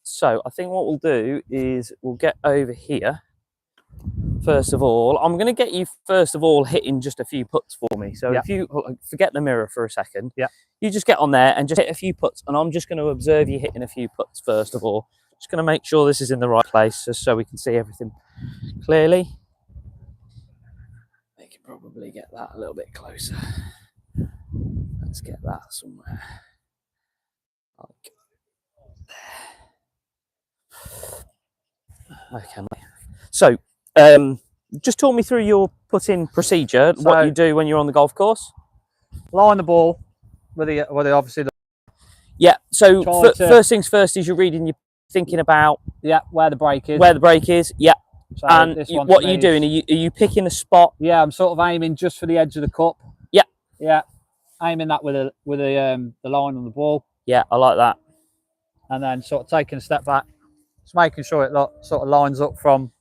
So I think what we'll do is we'll get over here. First of all, I'm going to get you first of all hitting just a few putts for me. So if you forget the mirror for a second, you just get on there and just hit a few putts, and I'm just going to observe you hitting a few putts first of all. Just going to make sure this is in the right place just so we can see everything clearly. We can probably get that a little bit closer. Let's get that somewhere. Like there. Okay, mate. So, just talk me through your putting procedure, so, what you do when you're on the golf course. Line the ball with the obviously. Yeah. So first things first is you're thinking about where the break is. Where the break is. Yeah. So and what are you doing? Are you picking a spot? Yeah, I'm sort of aiming just for the edge of the cup. Yeah. Yeah. Aiming that with the line on the ball. Yeah, I like that. And then sort of taking a step back, just making sure it sort of lines up from.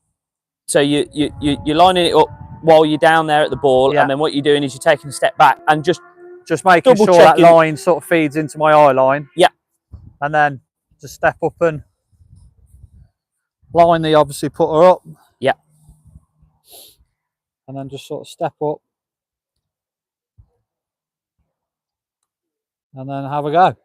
So you're lining it up while you're down there at the ball, and then what you're doing is you're taking a step back and just making sure that line sort of feeds into my eye line. Yeah. And then just step up and line the obviously putter up. Yeah. And then just sort of step up. And then have a go.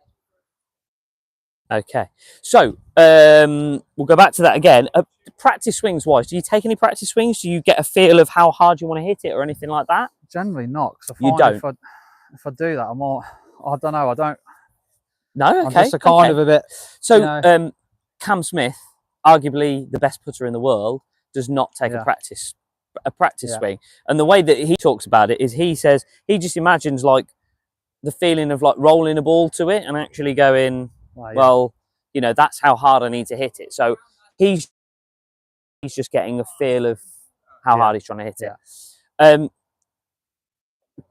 Okay. So we'll go back to that again. Practice swings wise, do you take any practice swings? Do you get a feel of how hard you want to hit it or anything like that? Generally not. You don't? If I do that, I'm more, I don't know, I don't. No, okay. I'm just kind of a bit. So, you know. Cam Smith, arguably the best putter in the world, does not take a practice swing. And the way that he talks about it is he says he just imagines like the feeling of like rolling a ball to it and actually going, well, you know, that's how hard I need to hit it. So he's just getting a feel of how hard he's trying to hit it.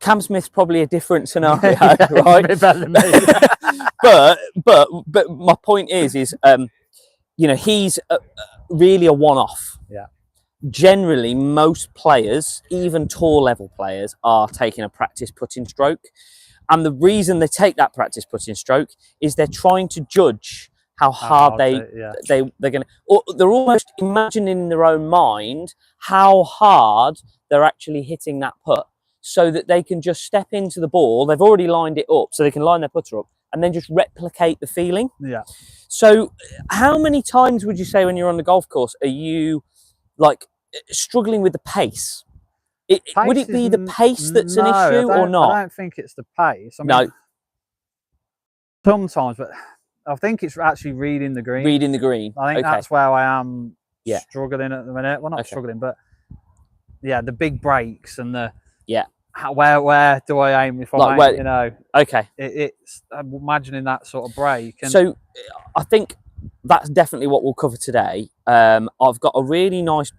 Cam Smith's probably a different scenario, right? A bit better than me. but my point is you know, he's really a one-off. Yeah. Generally, most players, even tour level players, are taking a practice putting stroke. And the reason they take that practice putting stroke is they're trying to judge how hard they're going to, or they're almost imagining in their own mind how hard they're actually hitting that putt, so that they can just step into the ball. They've already lined it up, so they can line their putter up and then just replicate the feeling. Yeah. So how many times would you say when you're on the golf course are you like struggling with the pace? Would it be the pace that's an issue or not? I don't think it's the pace. I mean, sometimes, but I think it's actually reading the green. Reading the green. I think that's where I am struggling at the minute. Well, not struggling, but the big breaks and the where do I aim if I'm aiming, you know? Okay. I'm imagining that sort of break. And so I think that's definitely what we'll cover today. I've got a really nice.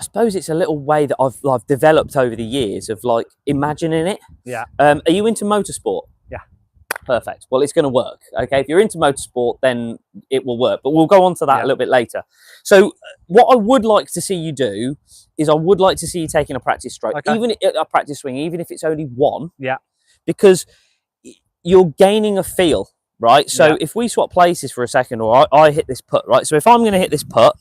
I suppose it's a little way that I've developed over the years of like imagining it. Yeah. Are you into motorsport? Yeah. Perfect. Well, it's going to work. Okay. If you're into motorsport, then it will work. But we'll go on to that a little bit later. So what I would like to see you do is I would like to see you taking a practice stroke, even a practice swing, even if it's only one. Yeah. Because you're gaining a feel, right? So if we swap places for a second, or I hit this putt, right? So if I'm going to hit this putt,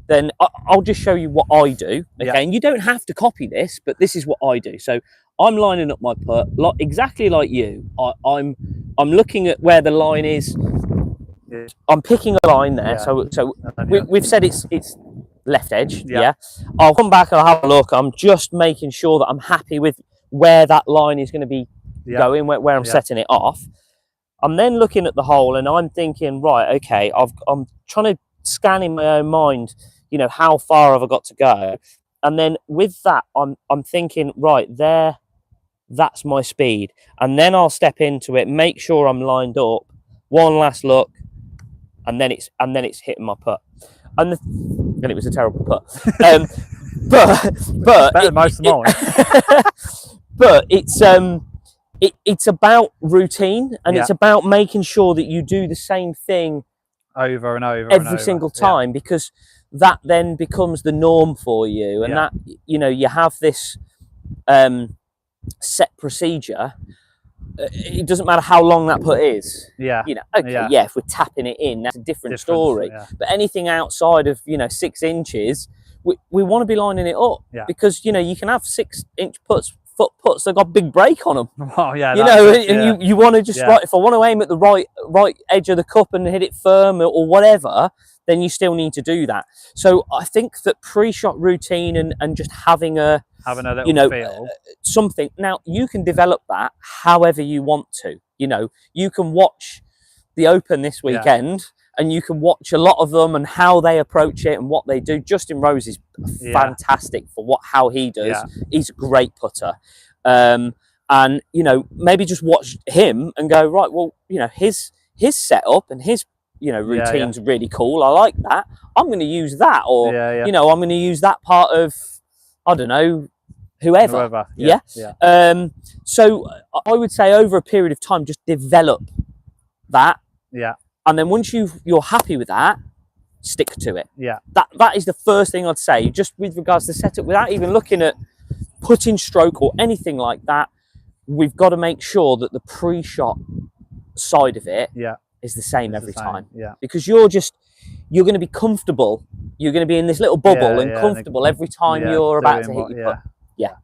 then I'll just show you what I do, okay? And you don't have to copy this, but this is what I do. So I'm lining up my putt exactly like you. I'm looking at where the line is. I'm picking a line there. So we've said it's left edge. Yeah. I'll come back and I'll have a look. I'm just making sure that I'm happy with where that line is going to be going, where I'm setting it off. I'm then looking at the hole and I'm thinking, right, okay, I'm trying to scan in my own mind, you know, how far have I got to go? And then with that, I'm thinking, right there, that's my speed. And then I'll step into it, make sure I'm lined up, one last look, and then it's hitting my putt. And it was a terrible putt. but better than most of mine. But it's about routine, and it's about making sure that you do the same thing over and over every single time, because that then becomes the norm for you, and that, you know, you have this set procedure. it doesn't matter how long that putt is. Yeah. You know, okay, yeah, if we're tapping it in, that's a different story. Yeah. But anything outside of, you know, 6 inches, we want to be lining it up. Yeah. Because, you know, you can have 6-inch foot putts that got big break on them. Oh yeah. You know, and you want to just, right, if I want to aim at the right edge of the cup and hit it firm or whatever, then you still need to do that. So I think that pre-shot routine and just having a little, you know, feel. Something. Now you can develop that however you want to. You know, you can watch the Open this weekend, and you can watch a lot of them and how they approach it and what they do. Justin Rose is fantastic for how he does. Yeah. He's a great putter. And you know, maybe just watch him and go, right, well, you know, his setup and his, you know, routine's really cool. I like that. I'm going to use that, or you know, I'm going to use that part of, I don't know, whoever. Yeah. So I would say over a period of time, just develop that. Yeah. And then once you're happy with that, stick to it. Yeah. That is the first thing I'd say, just with regards to setup, without even looking at putting stroke or anything like that. We've got to make sure that the pre-shot side of it is the same every time. Yeah. Because you're going to be comfortable. You're going to be in this little bubble and comfortable every time you're about to hit your putt. Yeah.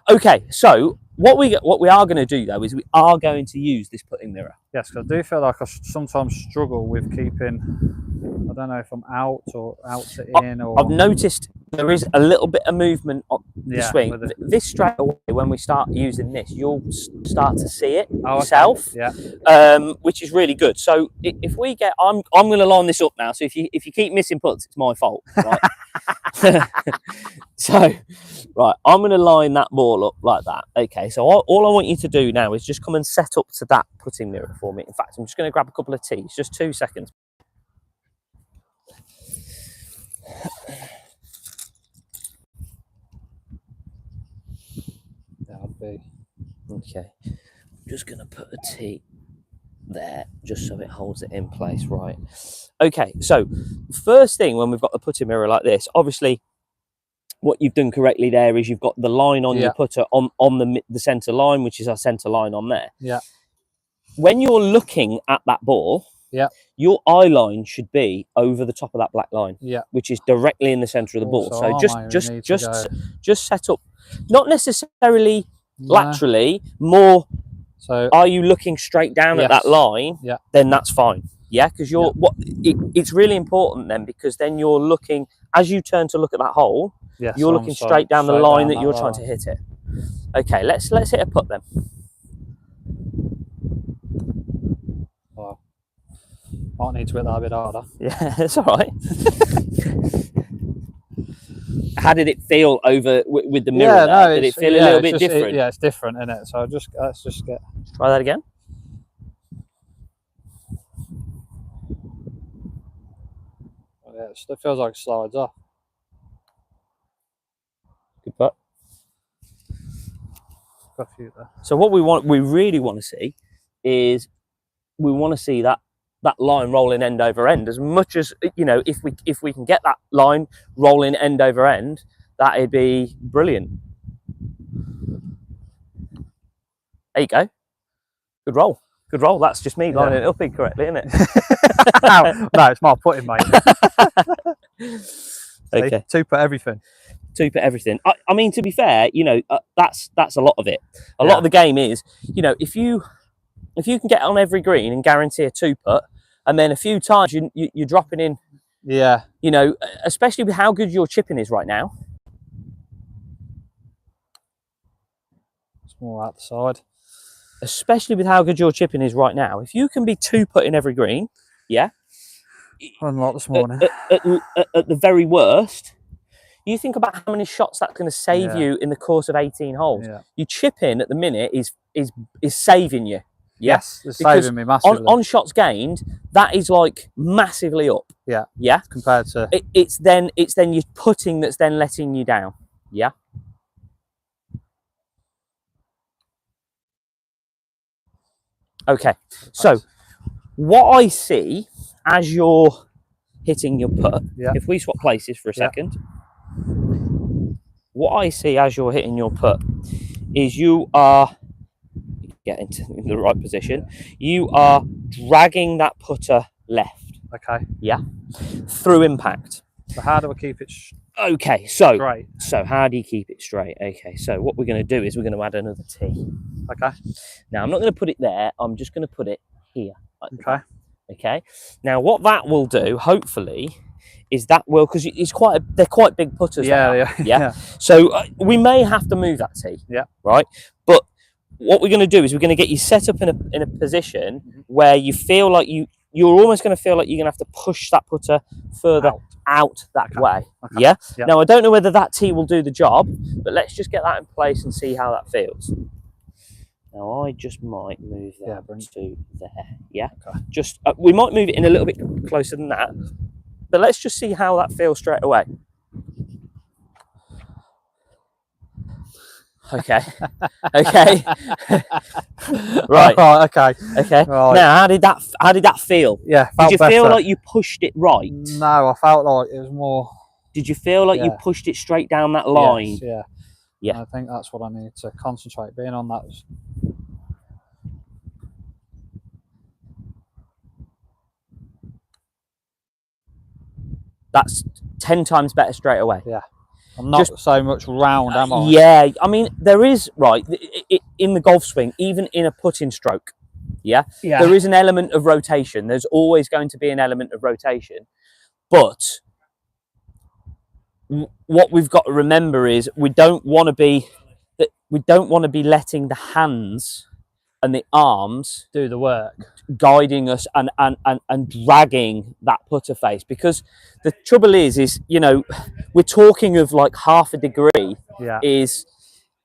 Okay, so what we are going to do though is we are going to use this putting mirror. Yes, because I do feel like I sometimes struggle with keeping, I don't know if I'm out or out to in, or I've noticed there is a little bit of movement on the swing. This straight away, when we start using this, you'll start to see it yourself. Okay. Yeah. Which is really good. So if we get, I'm going to line this up now. So if you keep missing putts, it's my fault. Right? So, right, I'm going to line that ball up like that. Okay, so all I want you to do now is just come and set up to that putting mirror for me. In fact, I'm just going to grab a couple of tees, just 2 seconds. That'll be. Okay, I'm just going to put a tee there just so it holds it in place. Right. Okay, so first thing when we've got the putting mirror like this, obviously what you've done correctly there is you've got the line on your putter on the center line, which is our center line on there. Yeah. When you're looking at that ball, your eye line should be over the top of that black line, which is directly in the center of the ball. So just set up, not necessarily laterally, more. So are you looking straight down at that line? Yeah. Then that's fine. Yeah, because it's really important then, because then you're looking, as you turn to look at that hole, you're looking straight down the line that you're trying to hit it. Okay, let's hit a putt then. Wow. Might need to hit that a bit harder. Yeah, that's all right. How did it feel over with the mirror? Did it feel a little bit different? Yeah, it's different, isn't it? So let's just get. Try that again. Yeah, it feels like it slides off. Good putt. Got a few there. So what we really want to see is we want to see that line rolling end over end. As much as, you know, if we can get that line rolling end over end, that'd be brilliant. There you go. Good roll. Good roll. That's just me lining it up incorrectly, isn't it? No, it's my putting, mate. Okay. 2 putt everything. 2 putt everything. I mean, to be fair, you know, that's a lot of it. A lot of the game is, you know, if you can get on every green and guarantee a 2 putt, and then a few times you're dropping in. Yeah. You know, especially with how good your chipping is right now. It's more out the side. Especially with how good your chipping is right now. If you can be 2 putting every green, unlike this morning. At the very worst, you think about how many shots that's going to save you in the course of 18 holes. Yeah. Your chipping at the minute is saving you. Yes, it's saving me massively. On shots gained, that is like massively up. Yeah. Yeah. Compared to it's then your putting that's then letting you down. Yeah. Okay. So what I see as you're hitting your putt, if we swap places for a second, what I see as you're hitting your putt is you are get into the right position. You are dragging that putter left. Okay. Yeah. Through impact. So how do I keep it okay, so straight? So how do you keep it straight? Okay, so what we're going to do is we're going to add another tee. Okay. Now, I'm not going to put it there. I'm just going to put it here. Like okay. That. Okay. Now, what that will do, hopefully, is that will, because they're quite big putters. Yeah. So we may have to move that tee. Yeah. Right. But what we're going to do is we're going to get you set up in a position where you feel like you're almost going to feel like you're going to have to push that putter further out that way. Okay. Yeah? Now, I don't know whether that tee will do the job, but let's just get that in place and see how that feels. Now, I just might move that to there. Yeah? Okay. Just we might move it in a little bit closer than that, but let's just see how that feels straight away. Okay. Okay. Right. Oh, okay. Okay. Right. Now, how did that feel? Yeah. Did you feel like you pushed it right? No, I felt like it was more. Did you feel like you pushed it straight down that line? Yes, yeah. Yeah. I think that's what I need to concentrate being on. That. That's 10 times better straight away. Yeah. I'm not just so much round, am I? Yeah, I mean, there is, right, in the golf swing, even in a putting stroke, yeah, there is an element of rotation. There's always going to be an element of rotation. But what we've got to remember is we don't want to be letting the hands and the arms do the work, guiding us and dragging that putter face, because the trouble is you know, we're talking of like half a degree is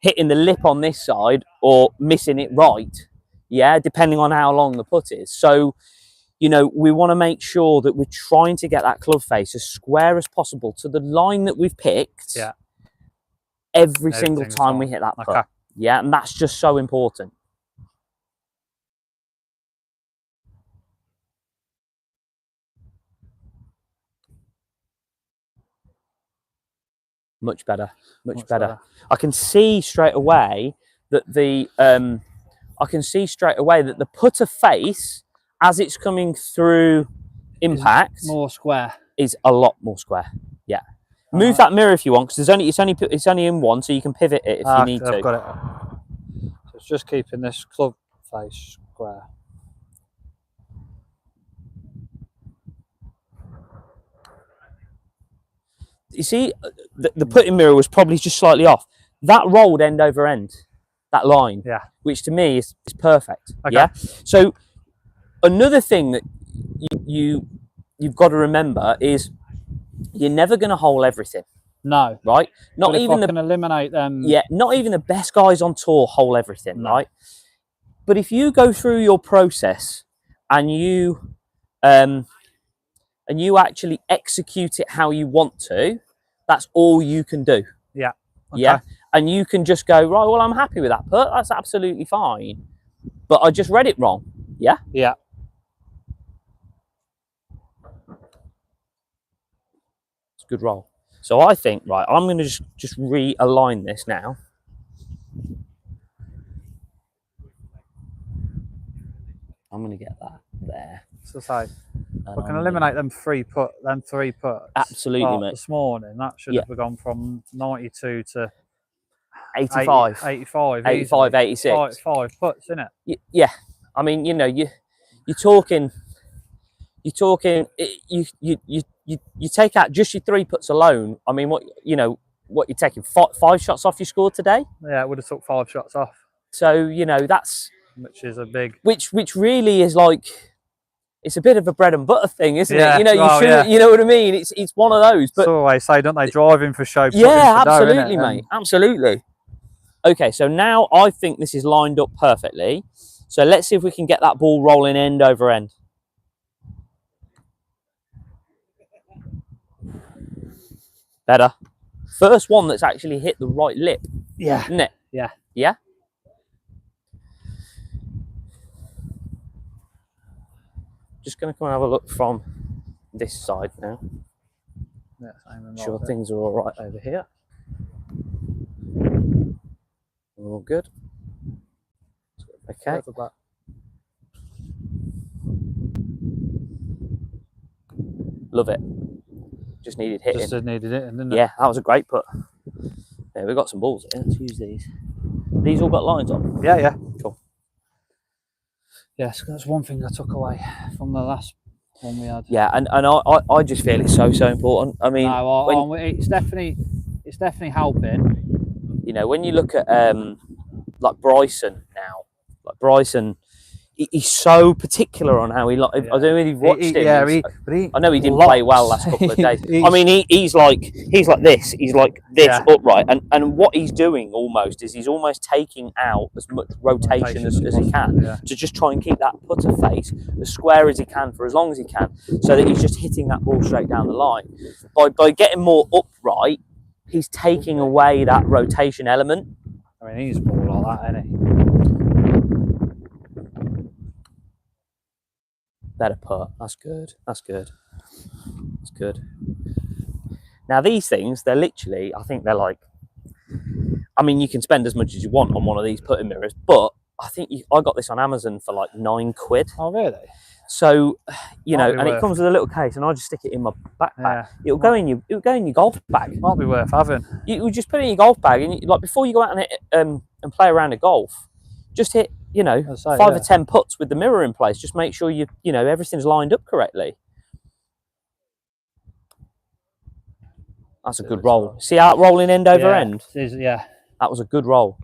hitting the lip on this side or missing it right, depending on how long the putt is. So, you know, we want to make sure that we're trying to get that club face as square as possible to the line that we've picked every single time we hit that putt. Yeah, and that's just so important. Much better, much better. I can see straight away that the putter face, as it's coming through impact, more square, is a lot more square. Yeah. Move that mirror if you want, because it's only in one, so you can pivot it if you need to. I've got it. So it's just keeping this club face square. You see, the putting mirror was probably just slightly off. That rolled end over end, that line, which to me is perfect. Okay. Yeah. So another thing that you've got to remember is you're never going to hole everything. No. Right. Not even can eliminate them. Yeah. Not even the best guys on tour hole everything. No. Right. But if you go through your process and you actually execute it how you want to, that's all you can do. Yeah. Okay. Yeah. And you can just go, right, well, I'm happy with that putt. That's absolutely fine. But I just read it wrong. Yeah? Yeah. It's a good roll. So I think, right, I'm going to just realign this now. I'm going to get that there. So say, we can eliminate them three putts. Absolutely, mate. This morning, that should have gone from 92 to 85. 85, 86. 5 putts, isn't it? Yeah. I mean, you know, you're talking. You take out just your 3 putts alone. I mean, what you're taking 5 shots off your score today? Yeah, it would have took 5 shots off. So, you know, which is a big, which really is like, it's a bit of a bread and butter thing, isn't it? You know, you know what I mean? It's one of those. But so they say, don't they, driving for show? Yeah, absolutely, mate. Absolutely. Okay, so now I think this is lined up perfectly. So let's see if we can get that ball rolling end over end. Better. First one that's actually hit the right lip. Yeah. Isn't it? Yeah. Yeah? Just going to come and have a look from this side now. Yeah, sure things are all right over here. All good. Let's go Okay. Love it. Just needed hitting. Just needed it, didn't it? Yeah, that was a great putt. Yeah, we've got some balls here. Let's use these. These all got lines on? Yeah, yeah. Cool. Yes, that's one thing I took away from the last one we had. Yeah, and I just feel it's so important. I mean, it's definitely helping. You know, when you look at like Bryson now, he's so particular on how he. I don't know if you've watched him. Yeah, I know he didn't play well last couple of days. I mean, he's like this. He's like this upright, and what he's doing almost is he's almost taking out as much rotation as he can to just try and keep that putter face as square as he can for as long as he can, so that he's just hitting that ball straight down the line. By getting more upright, he's taking away that rotation element. I mean, he's more like that, isn't he? Better putt. That's good. That's good. That's good. Now these things, they're literally, I think they're like, I mean, you can spend as much as you want on one of these putting mirrors, but I think I got this on Amazon for like £9. Oh, really? So, you know, and it comes with a little case, and I just stick it in my backpack. Yeah. It'll go in your golf bag. Might be worth having. You just put it in your golf bag, and like before you go out and play around a golf, just hit, you know, 5 or 10 putts with the mirror in place. Just make sure you know everything's lined up correctly. That's a good roll. See how rolling end over end? Yeah. That was a good roll.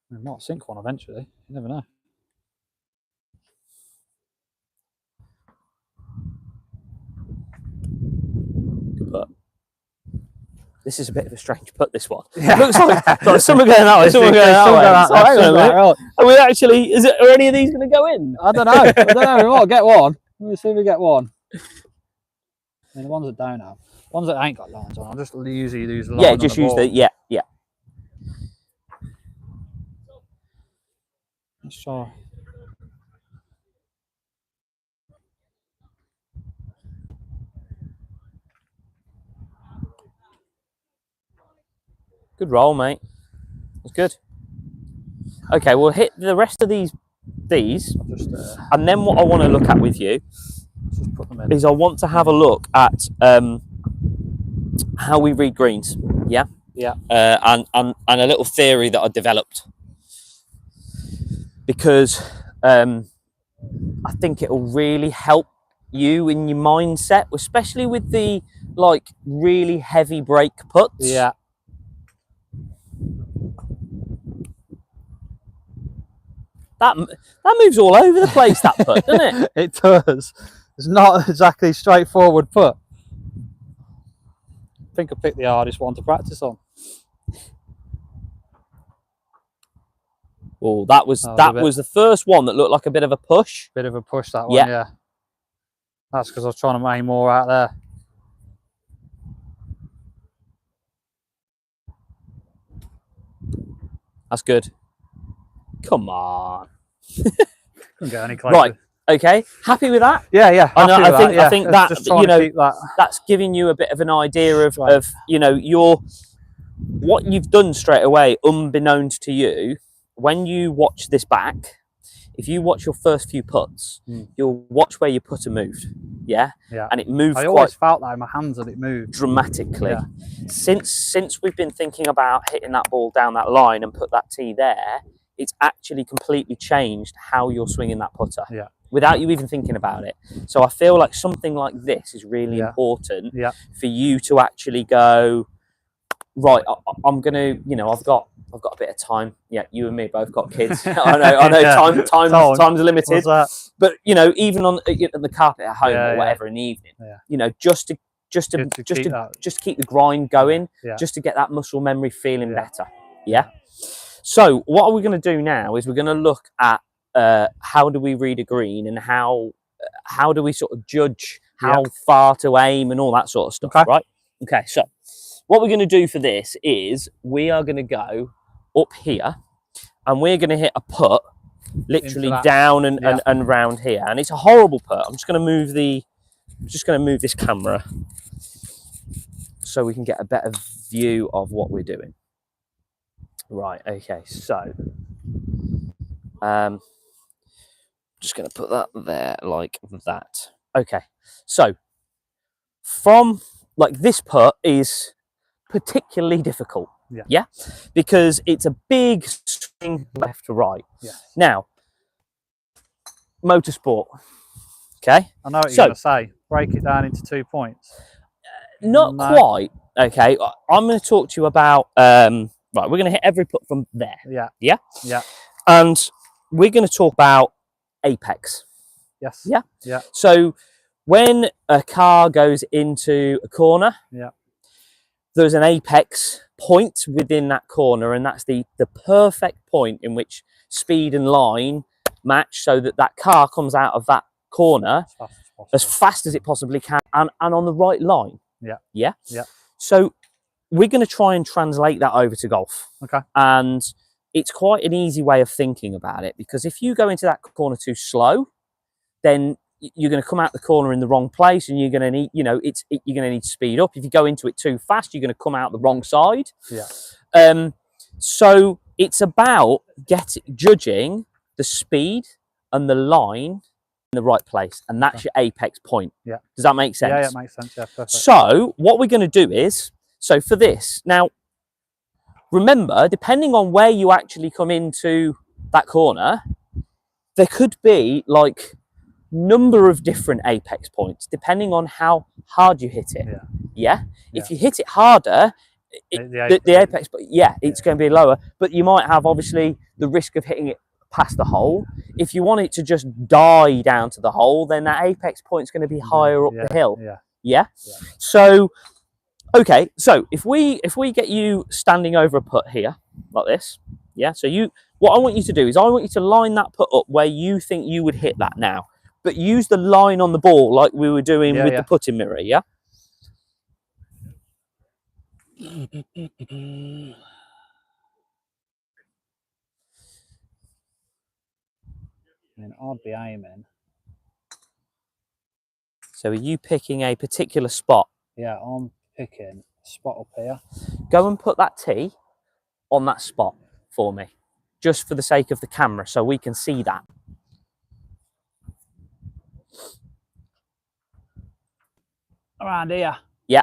We might sink one eventually. You never know. Good putt. This is a bit of a strange putt, this one. Yeah. It looks like someone going that way, someone going that way. Hang on a minute. Are we actually, are any of these going to go in? I don't know. I don't know. We might get one. Let me see if we get one. I mean, the ones that don't have. Ones that ain't got lines on, I'll just usually use the line. Yeah, just use the, yeah. Let's try. Good roll, mate. That's good. Okay, we'll hit the rest of these, and then what I want to look at with you is I want to have a look at how we read greens. Yeah. Yeah. And a little theory that I developed, because I think it'll really help you in your mindset, especially with the like really heavy break putts. Yeah. That moves all over the place, that putt, doesn't it? It does. It's not exactly straightforward putt. I think I picked the hardest one to practice on. Oh, that was the first one that looked like a bit of a push. Bit of a push, that one, yeah. That's because I was trying to aim more out there. That's good. Come on. Couldn't get any closer. Right. Okay. Happy with that? Yeah, yeah. I think that, you know, that's giving you a bit of an idea of you know, what you've done straight away, unbeknownst to you. When you watch this back, if you watch your first few putts, you'll watch where your putter moved. Yeah. Yeah. And it moved. I always felt that in my hands that it moved dramatically. Yeah. Since we've been thinking about hitting that ball down that line and put that tee there, it's actually completely changed how you're swinging that putter. Yeah. Without you even thinking about it. So I feel like something like this is really important for you to actually go, right, I'm gonna, you know, I've got a bit of time. Yeah, you and me both got kids. I know time's limited. But you know, even on the carpet at home or whatever in the evening, you know, just to keep the grind going, just to get that muscle memory feeling better. Yeah. So what are we going to do now is we're going to look at how do we read a green and how do we sort of judge how far to aim and all that sort of stuff, right? Okay, so what we're going to do for this is we are going to go up here and we're going to hit a putt literally down and round here, and it's a horrible putt. I'm just going to move this camera so we can get a better view of what we're doing. Right, okay, so just going to put that there like that. Okay, so from like this putt is particularly difficult. Yeah, because it's a big swing left to right. Now, motorsport. Okay, I know what you're going to say. Break it down into 2 points. Not quite. Okay, I'm going to talk to you about. Right, we're going to hit every putt from there. Yeah. And we're going to talk about apex. Yes. Yeah. So when a car goes into a corner, there's an apex point within that corner, and that's the perfect point in which speed and line match, so that that car comes out of that corner as fast as it possibly can and on the right line. Yeah. So we're going to try and translate that over to golf. Okay. And it's quite an easy way of thinking about it, because if you go into that corner too slow, then you're going to come out the corner in the wrong place, and you're going to need, you're going to need to speed up. If you go into it too fast, you're going to come out the wrong side. So it's about judging the speed and the line in the right place, and that's your apex point. Does that make sense? Yeah, it makes sense. Yeah, perfect. So what we're going to do is, so for this, now remember, depending on where you actually come into that corner, there could be like number of different apex points depending on how hard you hit it. If you hit it harder, the apex, it's going to be lower, but you might have obviously the risk of hitting it past the hole. If you want it to just die down to the hole, then that apex point is going to be higher up the hill. So okay, so if we get you standing over a putt here like this, so what I want you to do is I want you to line that putt up where you think you would hit that now, but use the line on the ball like we were doing with the putting mirror. And I'd be aiming. So are you picking a particular spot? Yeah, I'm picking a spot up here. Go and put that tee on that spot for me, just for the sake of the camera, so we can see that. Around here. Yeah.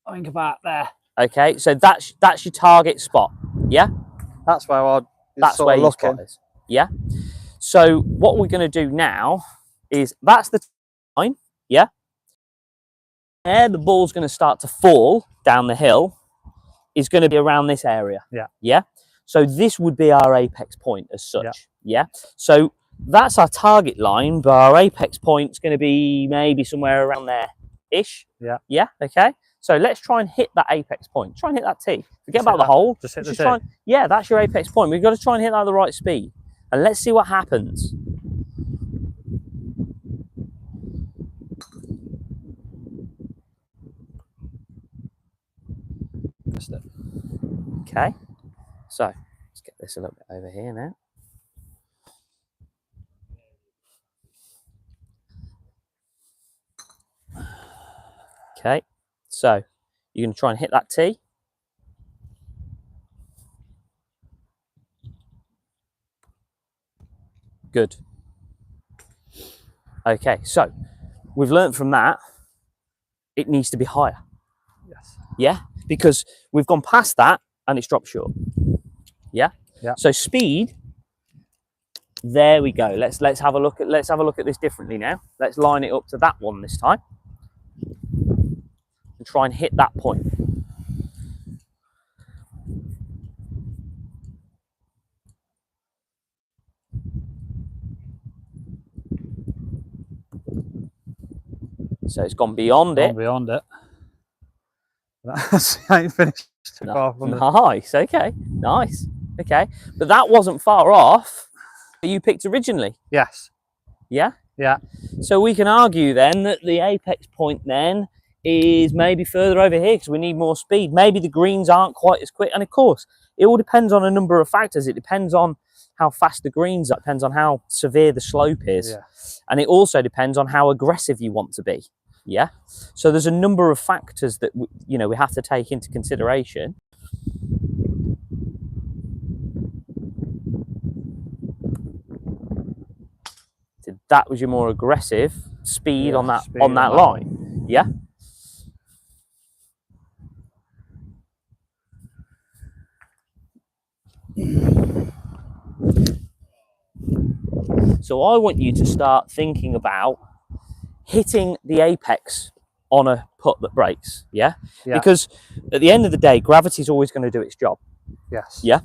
I think about there. Okay, so that's your target spot. Yeah. That's where that's where your spot is. Yeah. So what we're going to do now is that's the line. Yeah. Where the ball's going to start to fall down the hill is going to be around this area. Yeah. So this would be our apex point as such. Yeah. So that's our target line, but our apex point is going to be maybe somewhere around there-ish. Yeah. Okay. So let's try and hit that apex point. Try and hit that tee. Forget about the hole. Just hit the tee. Yeah, that's your apex point. We've got to try and hit that at the right speed. And let's see what happens. Okay. So let's get this a little bit over here now. Okay. So you're going to try and hit that tee. Good. Okay, so we've learned from that it needs to be higher. Yeah, because we've gone past that and it's dropped short. Yeah. So speed. There we go. Let's have a look at this differently now. Let's line it up to that one this time and try and hit that point. So it's gone beyond it. Beyond it. I ain't finished. Nice. Okay. Nice. Okay. But that wasn't far off that you picked originally. Yes. Yeah? Yeah. So we can argue then that the apex point then is maybe further over here because we need more speed. Maybe the greens aren't quite as quick. And of course, it all depends on a number of factors. It depends on how fast the greens are. It depends on how severe the slope is. And it also depends on how aggressive you want to be. Yeah. So there's a number of factors that we have to take into consideration. That was your more aggressive speed on that line. Yeah. So I want you to start thinking about hitting the apex on a putt that breaks. Yeah. Because at the end of the day, gravity is always going to do its job. Yes. Yeah.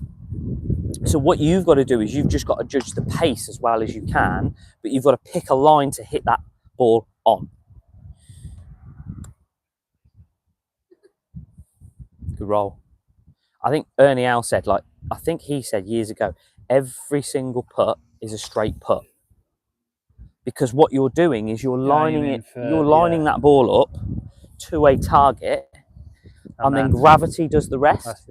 So what you've got to do is you've just got to judge the pace as well as you can, but you've got to pick a line to hit that ball on. Good roll. I think Ernie Al said, I think he said years ago, every single putt is a straight putt. Because what you're doing is you're lining that ball up to a target, and then gravity does the rest.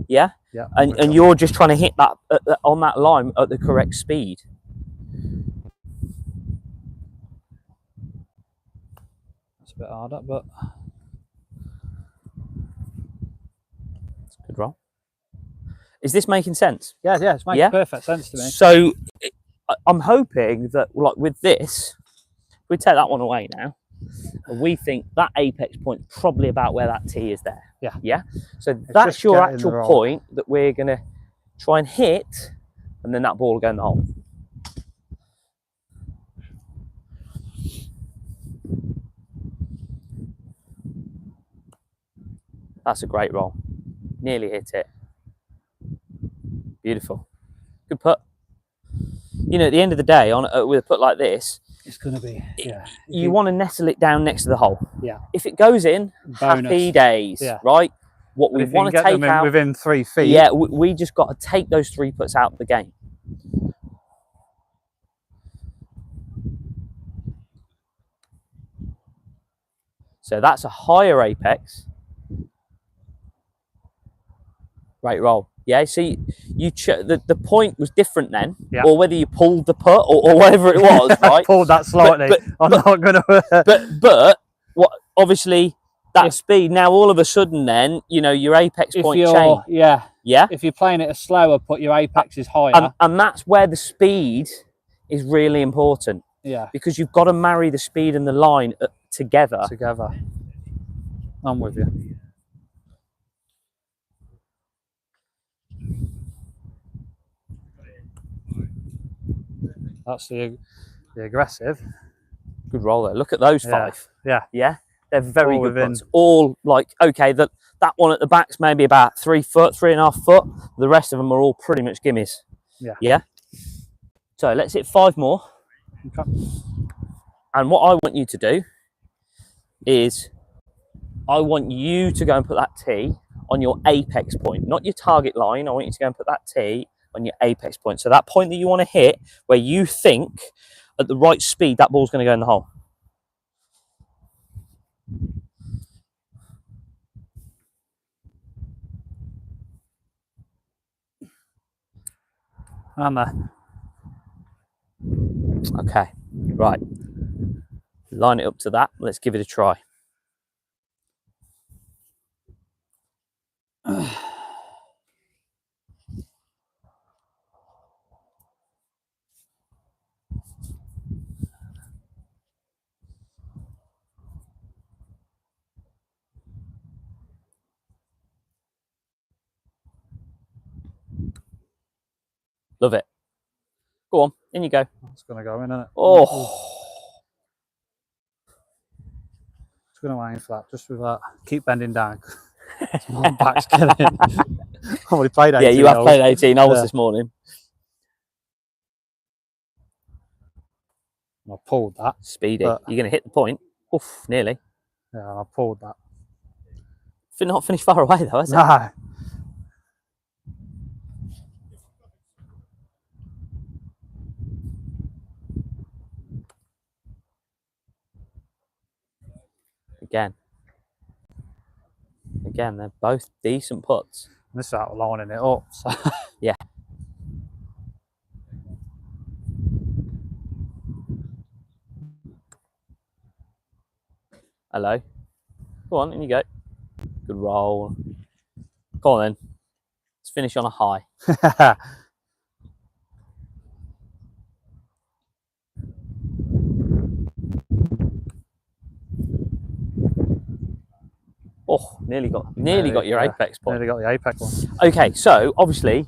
Yeah. And you're just trying to hit that on that line at the correct speed. That's a bit harder, but it's a good roll. Is this making sense? Yeah, it's making perfect sense to me. So I'm hoping that, with this, we take that one away now, and we think that apex point is probably about where that tee is there. Yeah. So that's your actual point that we're going to try and hit, and then that ball will go in the hole. That's a great roll. Nearly hit it. Beautiful. Good putt. At the end of the day, with a putt like this, it's going to be, you want to nestle it down next to the hole. Yeah. If it goes in, happy days, right? What we want to take out within 3 feet. Yeah, we just got to take those 3 putts out of the game. So that's a higher apex. Great roll. Yeah, so the point was different then, or whether you pulled the putt or whatever it was, right? I pulled that slightly. I'm not going to. But what? Obviously, that speed now all of a sudden, then your apex point change. Yeah. If you're playing it a slower putt, your apex is higher, and that's where the speed is really important. Yeah. Because you've got to marry the speed and the line together. I'm with you. That's the aggressive. Good roll there. Look at those 5. Yeah. They're very good putts. All okay, that one at the back's maybe about 3 foot, 3.5 foot. The rest of them are all pretty much gimmies. Yeah. So let's hit 5 more. Okay. And what I want you to do is I want you to go and put that tee on your apex point, not your target line. I want you to go and put that tee on your apex point. So that point that you want to hit where you think at the right speed that ball's going to go in the hole. I'm there. Okay, right. Line it up to that. Let's give it a try. Love it. Go on, in you go. It's going to go in, isn't it? Oh. It's going to aim flat, just with that. Keep bending down. My back's killing. I've already played 18 holes. You have played 18 holes this morning. I pulled that. Speedy. You're going to hit the point. Oof, nearly. Yeah, I pulled that. Not finished far away though, has it? No. Again, they're both decent putts. This is out lining it up. So. Yeah. Hello. Go on, in you go. Good roll. Go on then. Let's finish on a high. Oh, nearly got your apex point. Nearly got the apex one. Okay, so obviously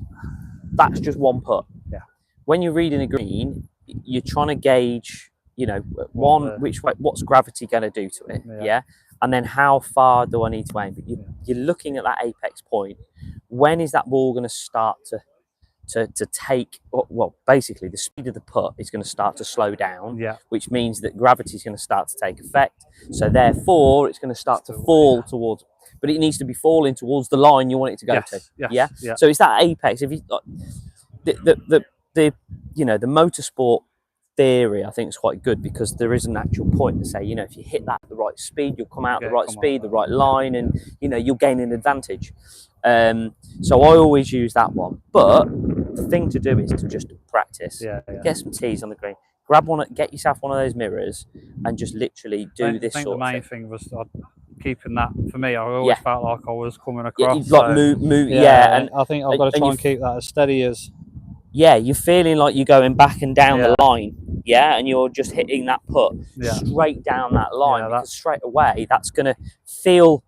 that's just one putt. Yeah. When you're reading a green, you're trying to gauge, you know, which way, what's gravity going to do to it, yeah? And then how far do I need to aim? But you're looking at that apex point. When is that ball going to start to take? Well, basically, the speed of the putt is going to start to slow down, which means that gravity is going to start to take effect. So therefore, it's going to start to fall towards. But it needs to be falling towards the line you want it to go to. Yeah. So it's that apex. If you the you know, the motorsport theory, I think, is quite good, because there is an actual point to say, you know, if you hit that at the right speed, you'll come out at the right speed, the right line, and you know, you'll gain an advantage. So I always use that one. But the thing to do is to just practice. Get some tees on the green. Grab one. Get yourself one of those mirrors and just literally do this. I think the main thing was keeping that. For me, I always felt like I was coming across. Move. And I think I've got to try and keep that as steady as. Yeah, you're feeling like you're going back and down the line, and you're just hitting that putt straight down that line, because straight away that's going to feel,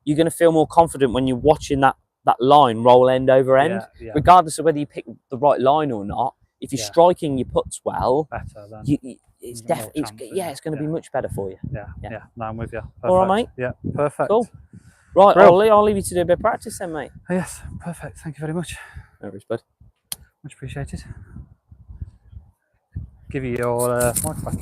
you're going to feel more confident when you're watching that line roll end over end, regardless of whether you pick the right line or not. If you're striking your putts well, it's definitely it's going to be much better for you. No, I'm with you. Perfect. All right, mate. Yeah, perfect. Cool. Right, I'll leave you to do a bit of practice then, mate. Yes, perfect. Thank you very much. No worries, bud. Much appreciated. Give you your mic back.